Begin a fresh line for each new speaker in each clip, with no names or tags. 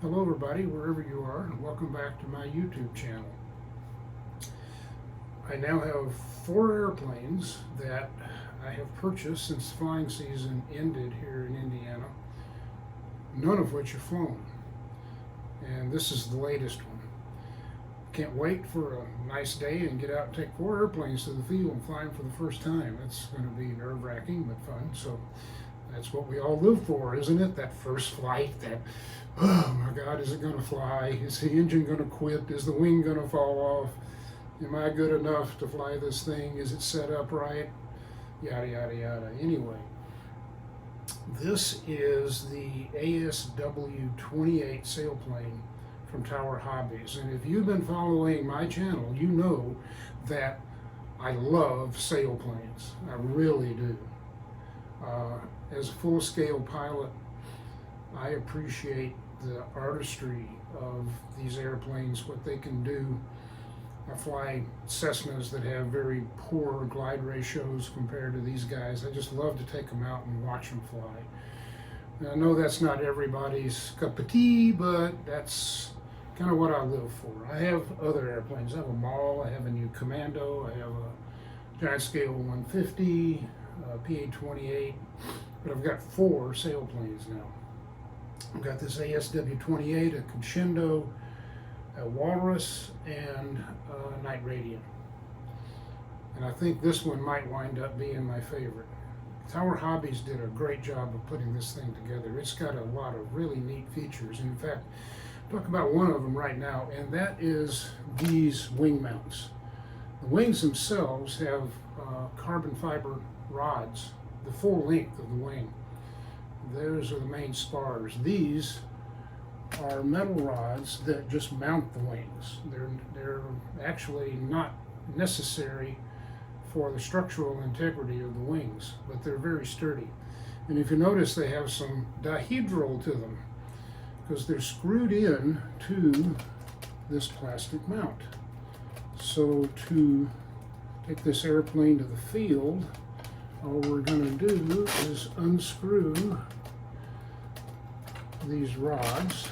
Hello everybody, wherever you are, and welcome back to my YouTube channel. I now have 4 airplanes that I have purchased since the flying season ended here in Indiana, none of which are flown. And this is the latest one. Can't wait for a nice day and get out and take 4 airplanes to the field and fly them for the first time. It's going to be nerve-wracking but fun. So that's what we all live for, isn't it? That first flight, that, oh my God, is it going to fly? Is the engine going to quit? Is the wing going to fall off? Am I good enough to fly this thing? Is it set up right? Yada, yada, yada. Anyway, this is the ASW 28 sailplane from Tower Hobbies. And if you've been following my channel, you know that I love sailplanes. I really do. As a full-scale pilot, I appreciate the artistry of these airplanes, what they can do. I fly Cessnas that have very poor glide ratios compared to these guys. I just love to take them out and watch them fly. And I know that's not everybody's cup of tea, but that's kind of what I live for. I have other airplanes. I have a Maul, I have a new Commando, I have a giant scale 150, PA-28, but I've got 4 sailplanes now. I've got this ASW-28, a Crescendo, a Walrus, and a Night Radiant. And I think this one might wind up being my favorite. Tower Hobbies did a great job of putting this thing together. It's got a lot of really neat features. In fact, I'll talk about one of them right now, and that is these wing mounts. The wings themselves have carbon fiber rods, the full length of the wing. Those are the main spars. These are metal rods that just mount the wings. They're actually not necessary for the structural integrity of the wings, but they're very sturdy. And if you notice, they have some dihedral to them because they're screwed in to this plastic mount. So to take this airplane to the field, all we're going to do is unscrew these rods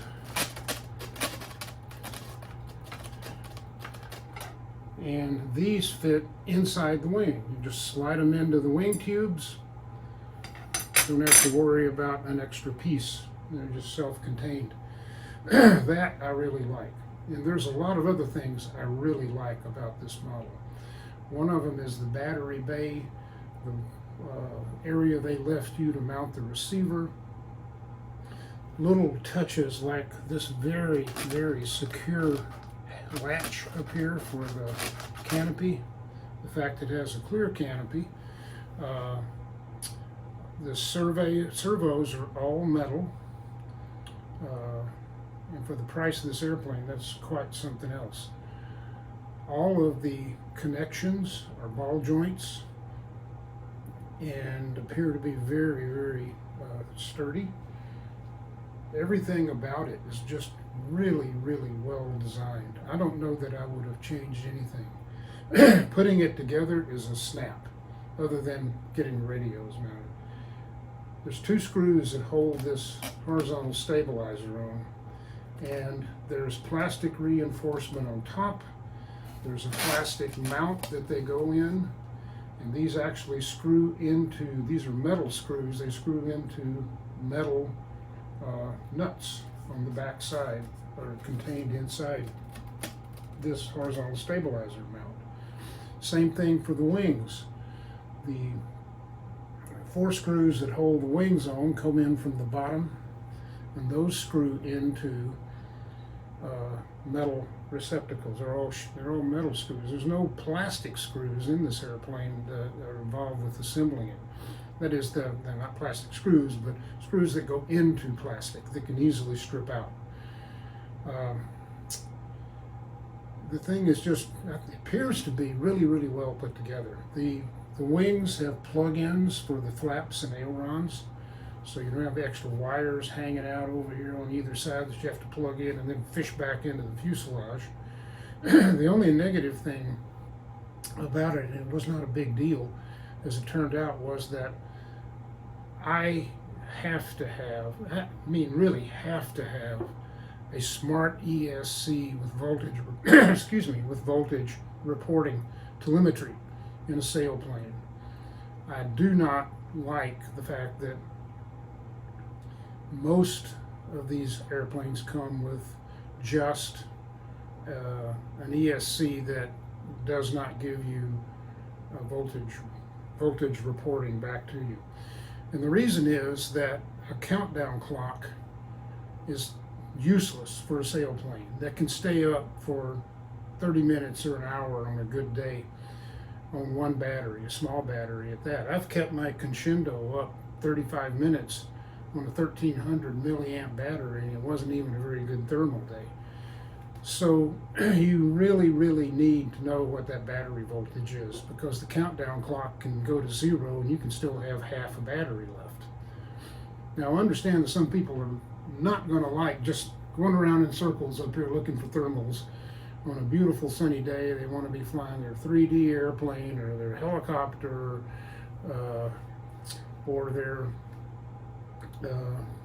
and these fit inside the wing. You just slide them into the wing tubes. Don't have to worry about an extra piece. They're just self-contained. That I really like. And there's a lot of other things I really like about this model. One of them is the battery bay, the area they left you to mount the receiver. Little touches like this very, very secure latch up here for the canopy. The fact it has a clear canopy. The servos are all metal. And for the price of this airplane, that's quite something else. All of the connections are ball joints and appear to be very, very sturdy. Everything about it is just really, really well designed. I don't know that I would have changed anything. Putting it together is a snap, other than getting radios mounted. There's 2 screws that hold this horizontal stabilizer on, and there's plastic reinforcement on top. There's a plastic mount that they go in, and these actually screw into, these are metal screws, they screw into metal nuts on the back side are contained inside this horizontal stabilizer mount. Same thing for the wings. The 4 screws that hold the wings on come in from the bottom, and those screw into metal receptacles. They're all metal screws. There's no plastic screws in this airplane that are involved with assembling it. That is, they're not plastic screws, but screws that go into plastic that can easily strip out. The thing is just, it appears to be really, really well put together. The wings have plug-ins for the flaps and ailerons, so you don't have extra wires hanging out over here on either side that you have to plug in and then fish back into the fuselage. The only negative thing about it, and it was not a big deal as it turned out, was that I really have to have a Smart ESC with voltage, excuse me, with voltage reporting telemetry in a sailplane. I do not like the fact that most of these airplanes come with just an ESC that does not give you a voltage reporting back to you. And the reason is that a countdown clock is useless for a sailplane that can stay up for 30 minutes or an hour on a good day on one battery, a small battery at that. I've kept my Crescendo up 35 minutes on a 1300 milliamp battery, and it wasn't even a very good thermal day. So you really need to know what that battery voltage is, because the countdown clock can go to 0 and you can still have half a battery left. Now I understand that some people are not going to like just going around in circles up here looking for thermals on a beautiful sunny day. They want to be flying their 3D airplane or their helicopter or their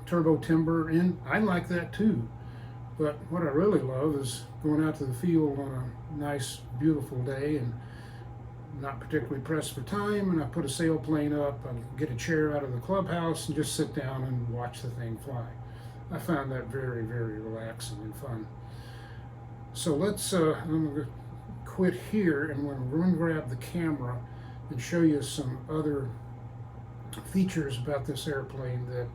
turbo timber, and I like that too. But what I really love is going out to the field on a nice, beautiful day and not particularly pressed for time, and I put a sailplane up, I get a chair out of the clubhouse and just sit down and watch the thing fly. I found that very relaxing and fun. So let's, I'm going to quit here, and we're going to grab the camera and show you some other features about this airplane that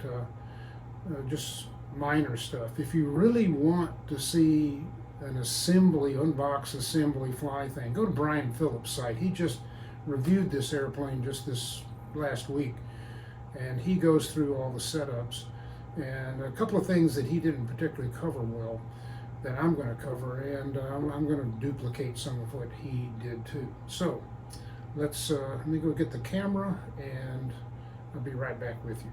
just minor stuff. If you really want to see an assembly, unbox assembly fly thing, go to Brian Phillips' site. He just reviewed this airplane just this last week, and he goes through all the setups and a couple of things that he didn't particularly cover well that I'm going to cover, and I'm going to duplicate some of what he did too. So let's let me go get the camera, and I'll be right back with you.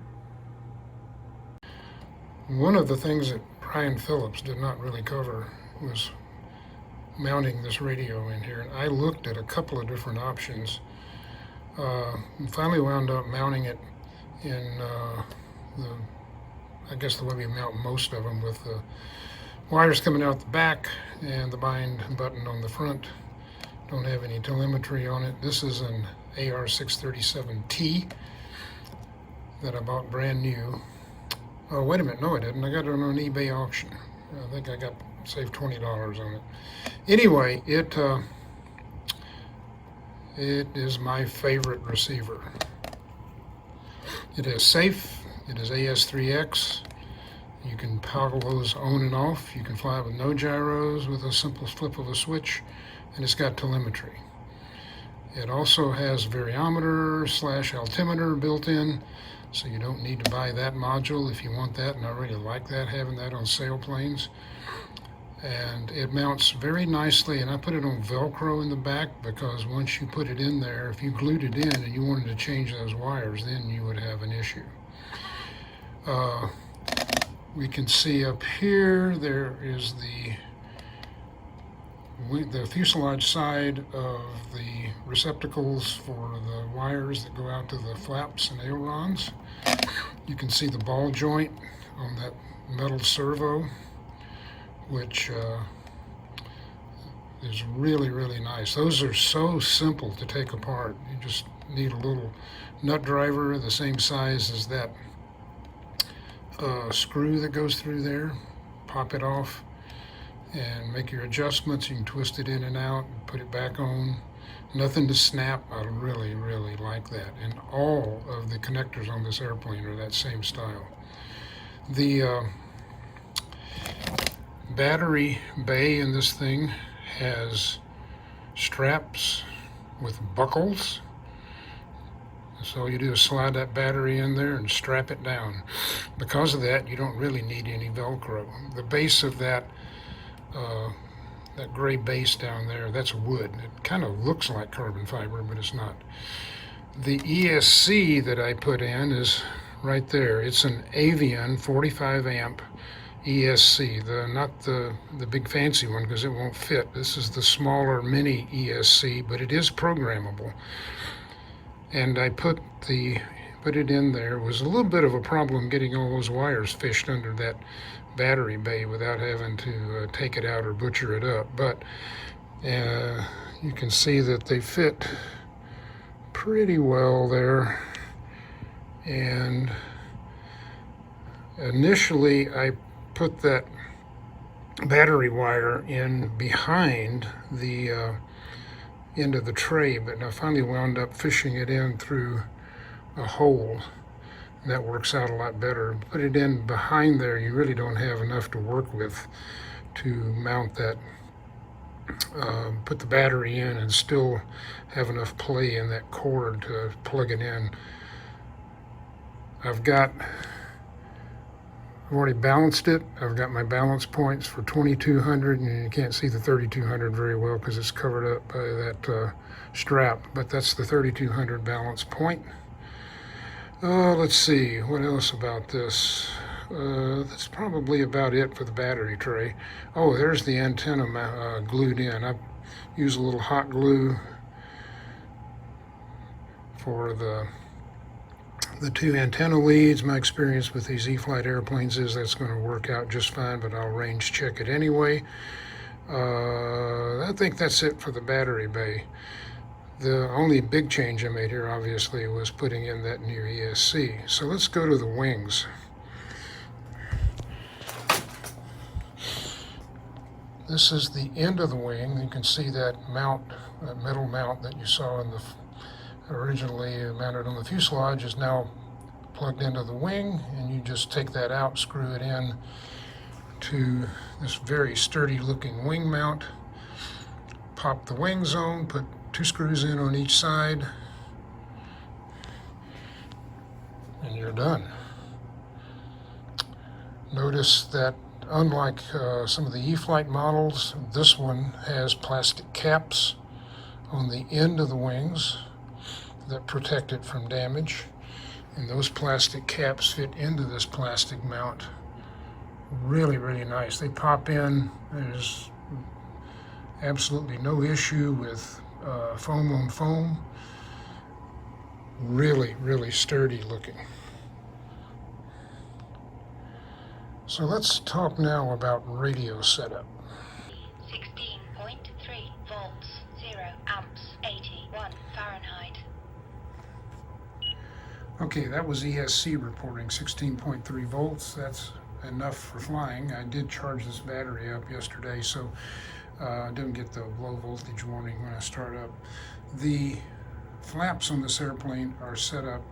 One of the things that Brian Phillips did not really cover was mounting this radio in here. And I looked at a couple of different options and finally wound up mounting it in I guess the way we mount most of them, with the wires coming out the back and the bind button on the front. Don't have any telemetry on it. This is an AR637T that I bought brand new. Oh, wait a minute, no I didn't. I got it on an eBay auction. I think I got saved $20 on it. Anyway, it is my favorite receiver. It is safe. It is AS3X. You can toggle those on and off. You can fly with no gyros with a simple flip of a switch, and it's got telemetry. It also has variometer / altimeter built in, so you don't need to buy that module if you want that, and I really like that, having that on sailplanes. And it mounts very nicely, and I put it on Velcro in the back, because once you put it in there, if you glued it in and you wanted to change those wires, then you would have an issue. We can see up here, there is the fuselage side of the receptacles for the wires that go out to the flaps and ailerons. You can see the ball joint on that metal servo, which is really nice. Those are so simple to take apart. You just need a little nut driver the same size as that screw that goes through there. Pop it off and make your adjustments. You can twist it in and out, put it back on. Nothing to snap. I really like that. And all of the connectors on this airplane are that same style. The battery bay in this thing has straps with buckles. So all you do is slide that battery in there and strap it down. Because of that, you don't really need any Velcro. The base of that gray base down there, that's wood. It kind of looks like carbon fiber, but it's not. The ESC that I put in is right there. It's an Avian 45 amp ESC, not the big fancy one, because it won't fit. This is the smaller mini ESC, but it is programmable. And I put the put it in there. It was a little bit of a problem getting all those wires fished under that battery bay without having to take it out or butcher it up. But you can see that they fit pretty well there. And initially I put that battery wire in behind the end of the tray, but I finally wound up fishing it in through a hole, and that works out a lot better. Put it in behind there, you really don't have enough to work with to mount that, put the battery in and still have enough play in that cord to plug it in. I've already balanced it. I've got my balance points for 2200, and you can't see the 3200 very well because it's covered up by that strap, but that's the 3200 balance point. Let's see, what else about this? That's probably about it for the battery tray. Oh, there's the antenna glued in. I use a little hot glue for the two antenna leads. My experience with these E-flite airplanes is that's going to work out just fine, but I'll range check it anyway. I think that's it for the battery bay. The only big change I made here, obviously, was putting in that new ESC. So let's go to the wings. This is the end of the wing. You can see that mount, that metal mount that you saw in the originally mounted on the fuselage is now plugged into the wing, and you just take that out, screw it in to this very sturdy looking wing mount, pop the wings on, put 2 screws in on each side, and you're done. Notice that unlike some of the E-flite models, this one has plastic caps on the end of the wings that protect it from damage, and those plastic caps fit into this plastic mount really, really nice. They pop in. There's absolutely no issue with foam on foam. Really, really sturdy looking. So let's talk now about radio setup.
16.3 volts, 0 amps, 81 Fahrenheit.
Okay, that was ESC reporting 16.3 volts. That's enough for flying. I did charge this battery up yesterday, so I didn't get the low voltage warning when I start up. The flaps on this airplane are set up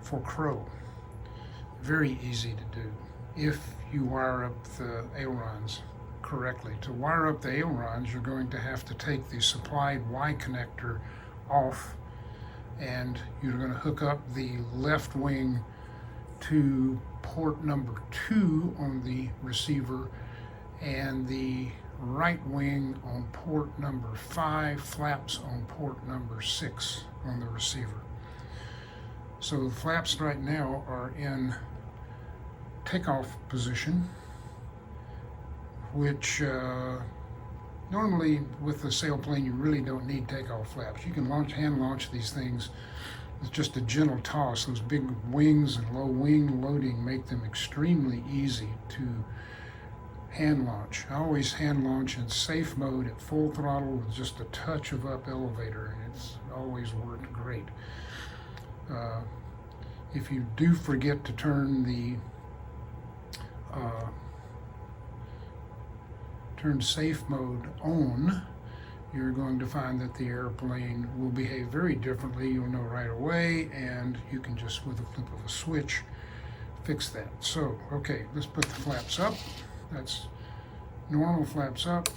for crow. Very easy to do if you wire up the ailerons correctly. To wire up the ailerons, you're going to have to take the supplied Y connector off, and you're going to hook up the left wing to port number 2 on the receiver, and the right wing on port number 5, flaps on port number 6 on the receiver. So the flaps right now are in takeoff position, which normally with the sailplane you really don't need takeoff flaps. You can hand launch these things with just a gentle toss. Those big wings and low wing loading make them extremely easy to hand launch. I always hand launch in safe mode at full throttle with just a touch of up elevator, and it's always worked great. If you do forget to turn the turn safe mode on, you're going to find that the airplane will behave very differently. You'll know right away, and you can just, with a flip of a switch, fix that. So, okay, let's put the flaps up. That's normal flaps up.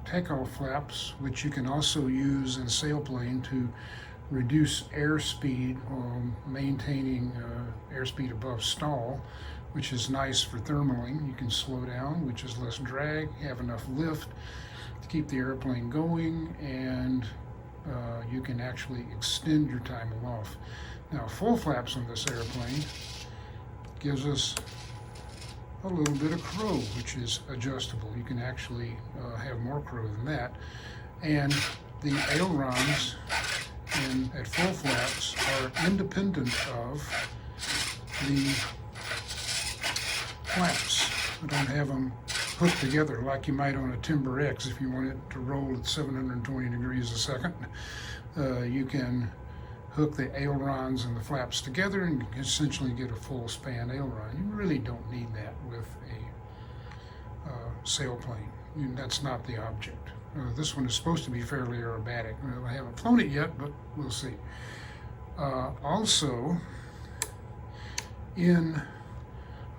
Takeoff flaps, which you can also use in sailplane to reduce airspeed while maintaining airspeed above stall, which is nice for thermaling. You can slow down, which is less drag, have enough lift to keep the airplane going, and you can actually extend your time aloft. Now, full flaps on this airplane gives us a little bit of crow, which is adjustable. You can actually have more crow than that. And the ailerons and at full flaps are independent of the flaps. I don't have them hooked together like you might on a Timber X. If you want it to roll at 720 degrees a second, you can hook the ailerons and the flaps together and essentially get a full span aileron. You really don't need that with a sailplane. That's not the object. This one is supposed to be fairly aerobatic. Well, I haven't flown it yet, but we'll see. Also, in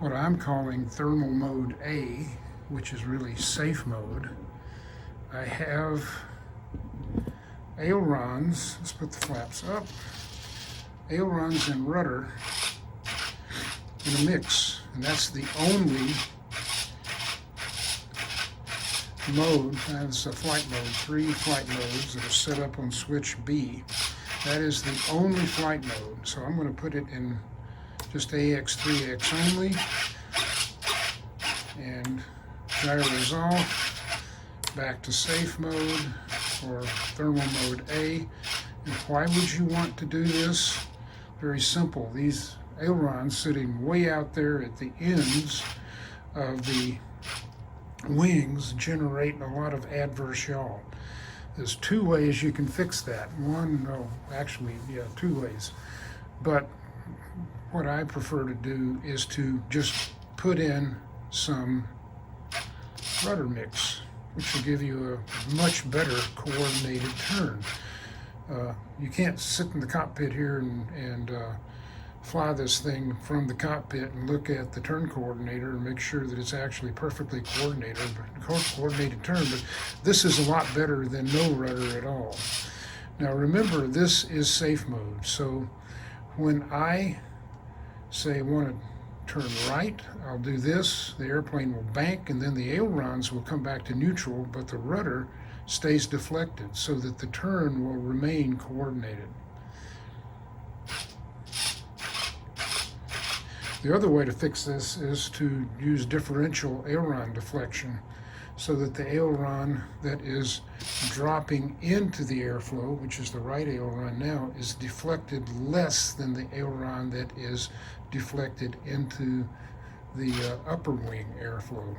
what I'm calling thermal mode A, which is really safe mode, I have ailerons. Let's put the flaps up. Ailerons and rudder in a mix, and that's the only mode. That's a flight mode, 3 flight modes that are set up on switch B. That is the only flight mode. So I'm going to put it in just AX, 3X only, and gyros off, back to safe mode or thermal mode A. And why would you want to do this? Very simple. These ailerons sitting way out there at the ends of the wings generate a lot of adverse yaw. There's 2 ways you can fix that. Two ways. But what I prefer to do is to just put in some rudder mix, which will give you a much better coordinated turn. You can't sit in the cockpit here and fly this thing from the cockpit and look at the turn coordinator and make sure that it's actually perfectly coordinated turn, but this is a lot better than no rudder at all. Now remember, this is safe mode, so when I say I want to turn right, I'll do this, the airplane will bank, and then the ailerons will come back to neutral, but the rudder stays deflected so that the turn will remain coordinated. The other way to fix this is to use differential aileron deflection so that the aileron that is dropping into the airflow, which is the right aileron now, is deflected less than the aileron that is deflected into the upper wing airflow.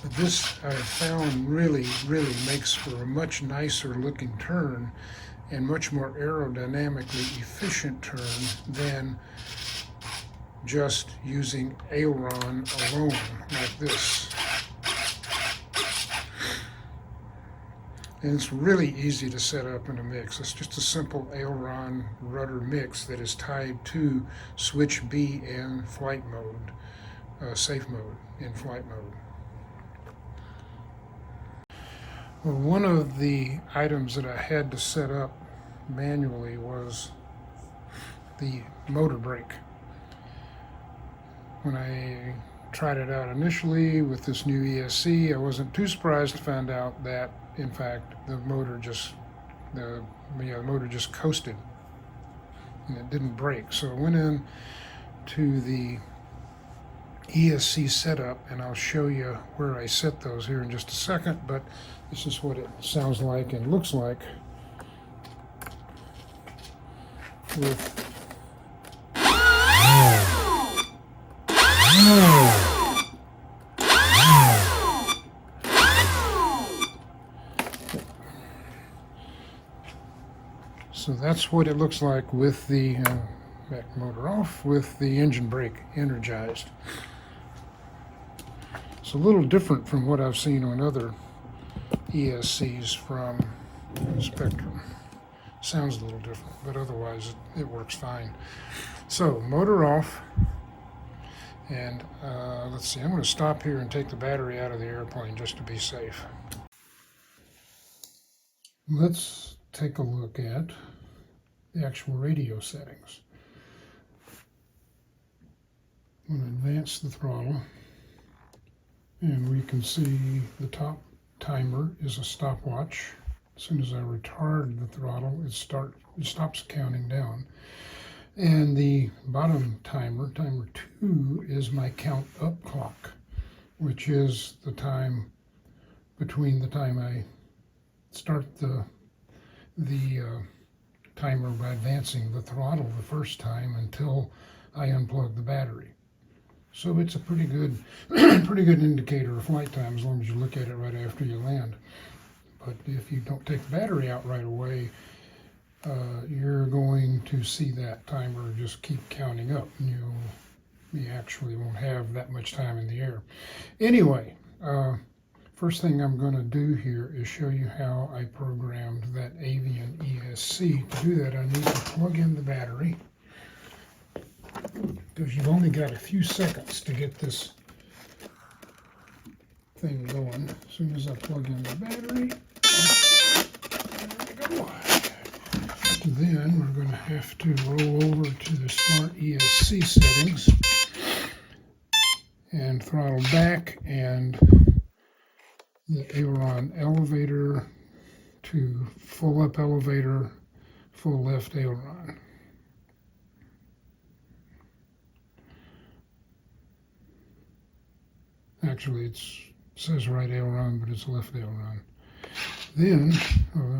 But this, I've found, really makes for a much nicer looking turn and much more aerodynamically efficient turn than just using aileron alone like this. And it's really easy to set up in a mix. It's just a simple aileron rudder mix that is tied to switch B and flight mode, safe mode in flight mode. Well, one of the items that I had to set up manually was the motor brake. When I tried it out initially with this new ESC, I wasn't too surprised to find out that, in fact, the motor just coasted and it didn't brake. So I went in to the ESC setup, and I'll show you where I set those here in just a second, but this is what it sounds like and looks like with so that's what it looks like with the back motor off, with the engine brake energized. It's a little different from what I've seen on other ESCs from Spectrum. Sounds a little different, but otherwise it works fine. So motor off, and let's see, I'm going to stop here and take the battery out of the airplane just to be safe. Let's take a look at the actual radio settings. I'm going to advance the throttle, and we can see the top timer is a stopwatch. As soon as I retard the throttle, it stops counting down. And the bottom timer, timer 2, is my count up clock, which is the time between the time I start the the timer by advancing the throttle the first time until I unplug the battery. So it's a pretty good, pretty good indicator of flight time as long as you look at it right after you land. But if you don't take the battery out right away, you're going to see that timer just keep counting up. You actually won't have that much time in the air. Anyway, first thing I'm going to do here is show you how I programmed that Avian ESC. To do that, I need to plug in the battery, because you've only got a few seconds to get this thing going. As soon as I plug in the battery, there we go. Then we're going to have to roll over to the Smart ESC settings and throttle back and the aileron elevator to full up elevator, full left aileron. Actually, it says right aileron, but it's left aileron. Then,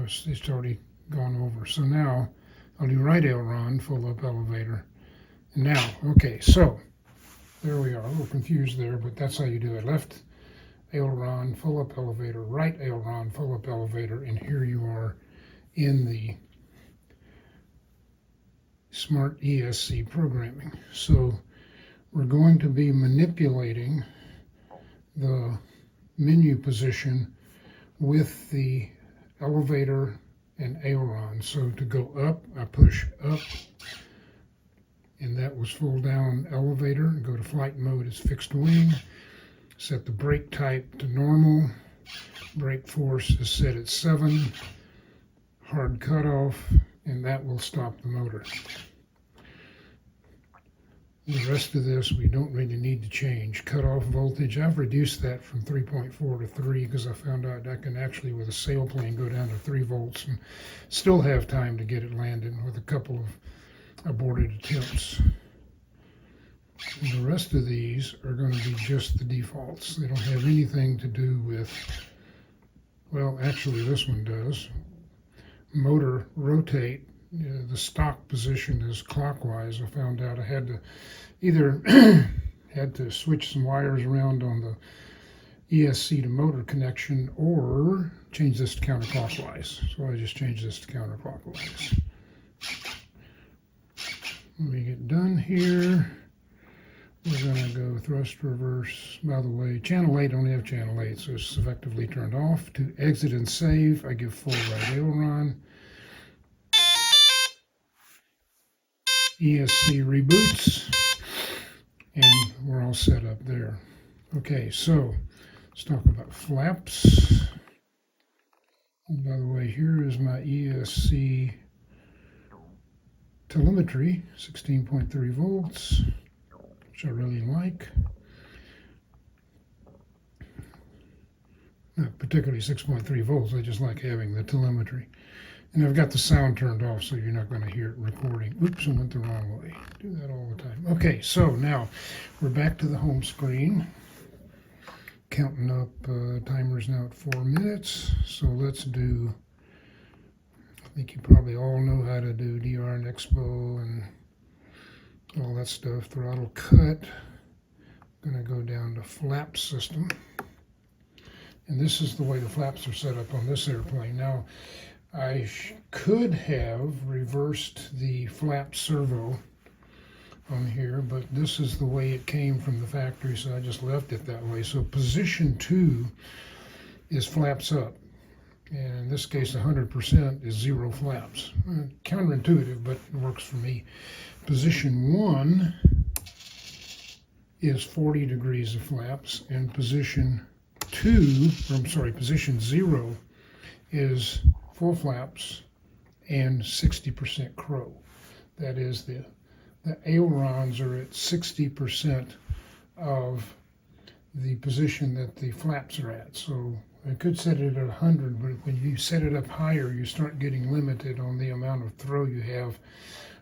it's already gone over. So now I'll do right aileron, full up elevator. And now, okay, so there we are. A little confused there, but that's how you do it. Left aileron, full up elevator, right aileron, full up elevator, and here you are in the Smart ESC programming. So we're going to be manipulating the menu position with the elevator and aileron. So to go up, I push up, and that was full down elevator. Go to flight mode is fixed wing. Set the brake type to normal. Brake force is set at 7. Hard cutoff, and that will stop the motor. The rest of this we don't really need to change. Cutoff voltage, I've reduced that from 3.4 to 3 because I found out I can actually, with a sailplane, go down to 3 volts and still have time to get it landed with a couple of aborted attempts. And the rest of these are going to be just the defaults. They don't have anything to do with, well, actually this one does. Motor rotate. The stock position is clockwise. I found out I had to either had to switch some wires around on the ESC to motor connection or change this to counterclockwise. So I just changed this to counterclockwise. When we get done here, we're going to go thrust reverse. By the way, channel 8, I only have channel 8, so it's effectively turned off. To exit and save, I give full right aileron. ESC reboots, and we're all set up there. Okay, so let's talk about flaps. And by the way, here is my ESC telemetry, 16.3 volts, which I really like. Not particularly 6.3 volts, I just like having the telemetry. And I've got the sound turned off, so you're not going to hear it recording. Oops, I went the wrong way. Do that all the time. Okay, so now we're back to the home screen. Counting up, timer's now at 4 minutes. So let's do, I think you probably all know how to do DR and Expo and all that stuff. Throttle cut. I'm going to go down to flap system. And this is the way the flaps are set up on this airplane. Now, I could have reversed the flap servo on here, but this is the way it came from the factory, so I just left it that way. So position 2 is flaps up, and in this case 100% is 0 flaps. Counterintuitive, but it works for me. Position 1 is 40 degrees of flaps, and position 0 is full flaps and 60% crow. That is, the ailerons are at 60% of the position that the flaps are at. So I could set it at 100, but when you set it up higher, you start getting limited on the amount of throw you have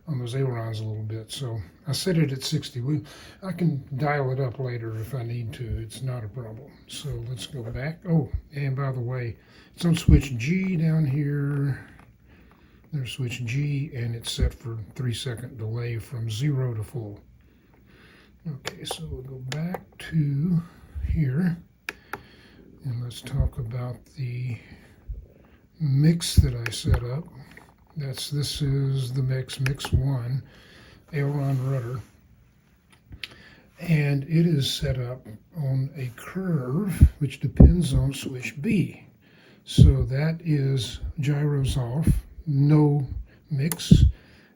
on those ailerons a little bit. So I set it at 60. I can dial it up later if I need to. It's not a problem. So let's go back. Oh, and by the way, it's on switch G down here. There's switch G, and it's set for 3-second delay from 0 to full. Okay, so we'll go back to here, and let's talk about the mix that I set up. This is the mix 1, aileron rudder, and it is set up on a curve which depends on switch B. So that is gyros off, no mix,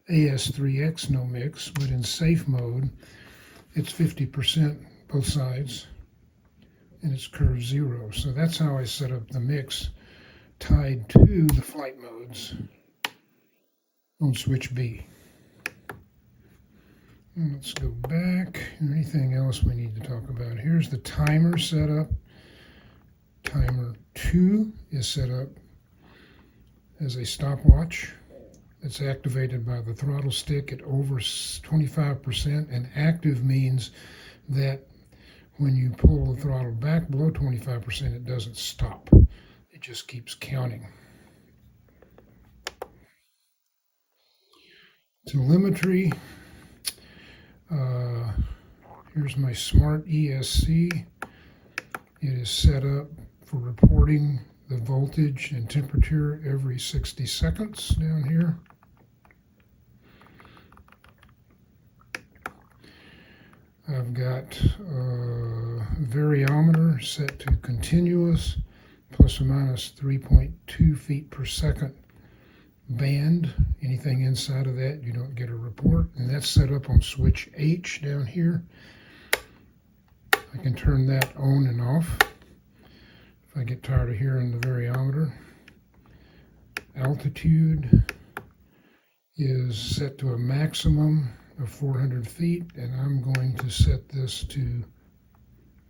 AS3X no mix, but in safe mode it's 50% both sides and it's curve 0. So that's how I set up the mix tied to the flight modes on switch B. And let's go back. Anything else we need to talk about? Here's the timer setup. Timer 2 is set up as a stopwatch. It's activated by the throttle stick at over 25%, and active means that when you pull the throttle back below 25%, it doesn't stop. It just keeps counting. Telemetry. Here's my Smart ESC. It is set up for reporting the voltage and temperature every 60 seconds down here. I've got a variometer set to continuous, plus or minus 3.2 feet per second band. Anything inside of that, you don't get a report. And that's set up on switch H down here. I can turn that on and off if I get tired of hearing the variometer. Altitude is set to a maximum of 400 feet, and I'm going to set this to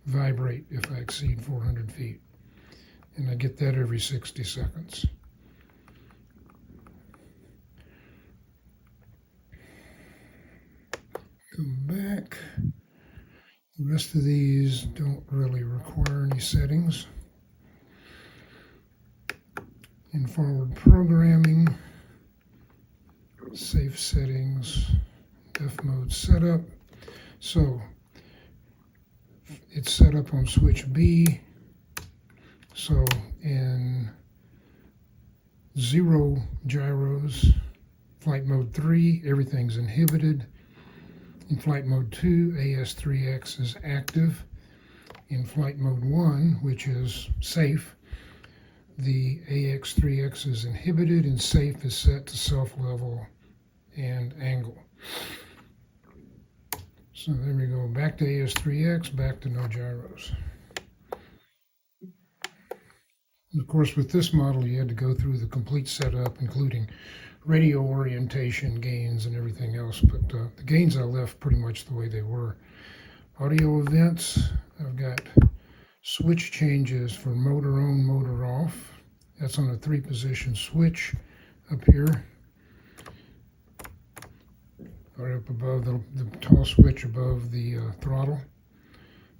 vibrate if I exceed 400 feet. And I get that every 60 seconds. Go back. The rest of these don't really require any settings. In forward programming, safe settings, F mode setup. So it's set up on switch B. So in 0 gyros, flight mode 3, everything's inhibited. In flight mode 2, AS3X is active. In flight mode 1, which is safe, the AX3X is inhibited, and safe is set to self-level and angle. So there we go, back to AS3X, back to no gyros. And of course, with this model, you had to go through the complete setup, including radio orientation, gains, and everything else, but the gains I left pretty much the way they were. Audio events, I've got switch changes for motor on, motor off. That's on a 3-position switch up here, or up above the tall switch above the throttle.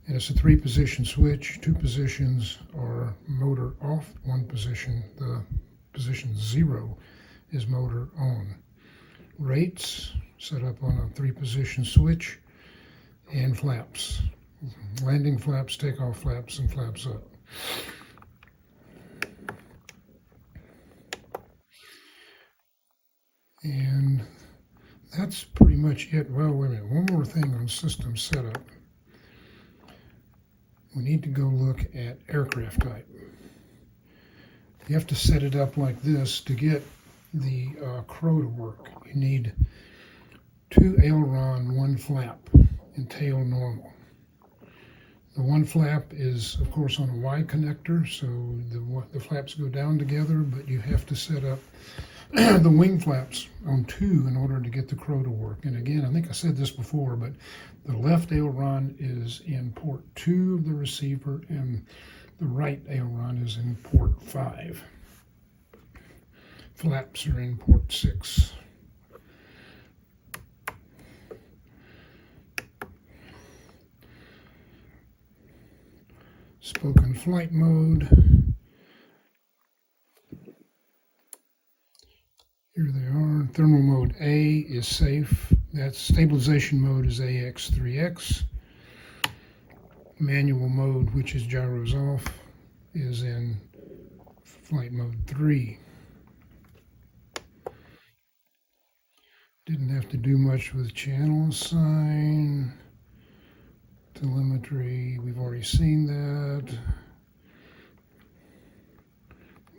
And it's a 3-position switch. 2 positions are motor off, 1 position, the position 0 is motor on. Rates set up on a 3-position switch, and flaps. Landing flaps, takeoff flaps, and flaps up. And that's pretty much it. Well, wait a minute, one more thing on system setup. We need to go look at aircraft type. You have to set it up like this to get the crow to work. You need 2 aileron, 1 flap, and tail normal. The 1 flap is, of course, on a Y connector, so the flaps go down together, but you have to set up the wing flaps on 2 in order to get the crow to work. And again, I think I said this before, but the left aileron is in port 2 of the receiver, and the right aileron is in port 5. Flaps are in port 6. Spoken flight mode. Here they are. Thermal mode A is safe. That stabilization mode is AX3X. Manual mode, which is gyros off, is in flight mode 3. Didn't have to do much with channel assign. Telemetry, we've already seen that.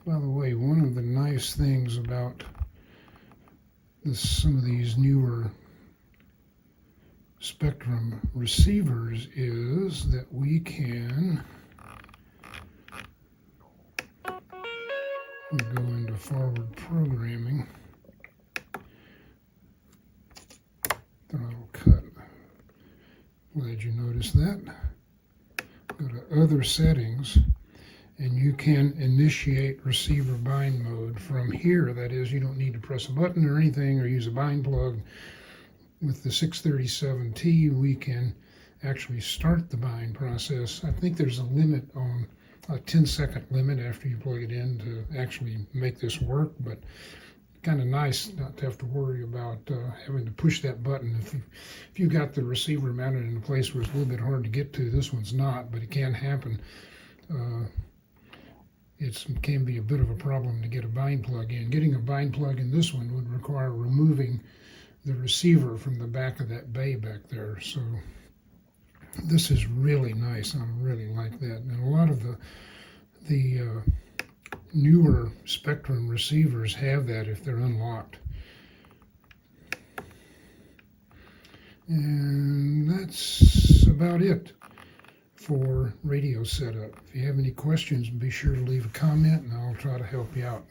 By the way, one of the nice things about some of these newer Spectrum receivers is that we can go into forward programming. Throttle cut. Glad you noticed that. Go to other settings, and you can initiate receiver bind mode from here. That is, you don't need to press a button or anything or use a bind plug. With the 637T, we can actually start the bind process. I think there's a limit on a 10-second limit after you plug it in to actually make this work, but kind of nice not to have to worry about having to push that button. If you got the receiver mounted in a place where it's a little bit hard to get to, this one's not, but it can happen. It can be a bit of a problem to get a bind plug in. Getting a bind plug in this one would require removing the receiver from the back of that bay back there. So this is really nice. I really like that. And a lot of the newer Spectrum receivers have that if they're unlocked. And that's about it for radio setup. If you have any questions, be sure to leave a comment and I'll try to help you out.